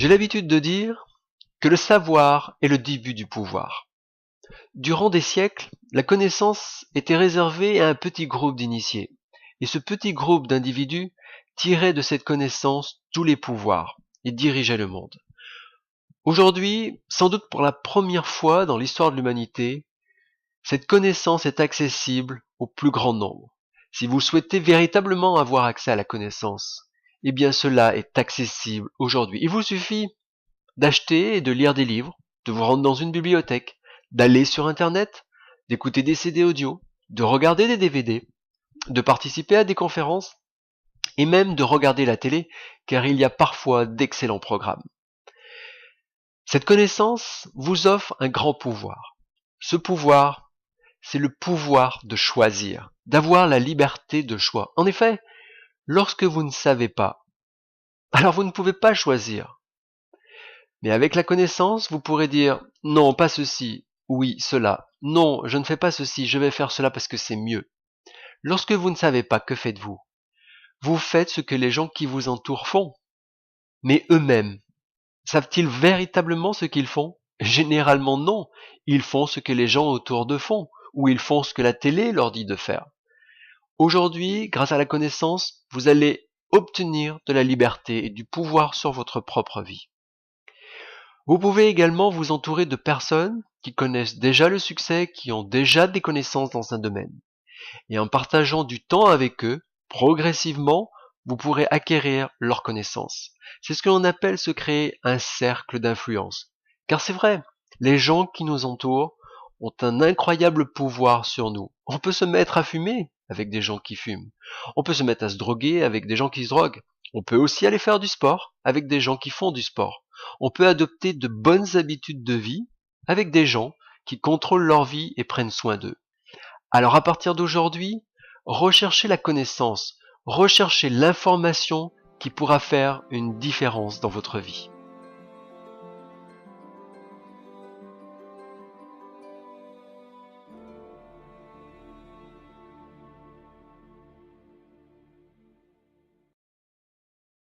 J'ai l'habitude de dire que le savoir est le début du pouvoir. Durant des siècles, la connaissance était réservée à un petit groupe d'initiés, et ce petit groupe d'individus tirait de cette connaissance tous les pouvoirs et dirigeait le monde. Aujourd'hui, sans doute pour la première fois dans l'histoire de l'humanité, cette connaissance est accessible au plus grand nombre. Si vous souhaitez véritablement avoir accès à la connaissance, eh bien cela est accessible aujourd'hui. Il vous suffit d'acheter et de lire des livres, de vous rendre dans une bibliothèque, d'aller sur Internet, d'écouter des CD audio, de regarder des DVD, de participer à des conférences et même de regarder la télé, car il y a parfois d'excellents programmes. Cette connaissance vous offre un grand pouvoir. Ce pouvoir, c'est le pouvoir de choisir, d'avoir la liberté de choix. En effet, lorsque vous ne savez pas, alors vous ne pouvez pas choisir. Mais avec la connaissance, vous pourrez dire non, pas ceci, oui, cela. Non, je ne fais pas ceci, je vais faire cela parce que c'est mieux. Lorsque vous ne savez pas, que faites-vous? Vous faites ce que les gens qui vous entourent font. Mais eux-mêmes, savent-ils véritablement ce qu'ils font? Généralement non. Ils font ce que les gens autour d'eux font, ou ils font ce que la télé leur dit de faire. Aujourd'hui, grâce à la connaissance, vous allez obtenir de la liberté et du pouvoir sur votre propre vie. Vous pouvez également vous entourer de personnes qui connaissent déjà le succès, qui ont déjà des connaissances dans un domaine. Et en partageant du temps avec eux, progressivement, vous pourrez acquérir leurs connaissances. C'est ce que l'on appelle se créer un cercle d'influence. Car c'est vrai, les gens qui nous entourent ont un incroyable pouvoir sur nous. On peut se mettre à fumer avec des gens qui fument. On peut se mettre à se droguer avec des gens qui se droguent. On peut aussi aller faire du sport avec des gens qui font du sport. On peut adopter de bonnes habitudes de vie avec des gens qui contrôlent leur vie et prennent soin d'eux. Alors à partir d'aujourd'hui, recherchez la connaissance, recherchez l'information qui pourra faire une différence dans votre vie.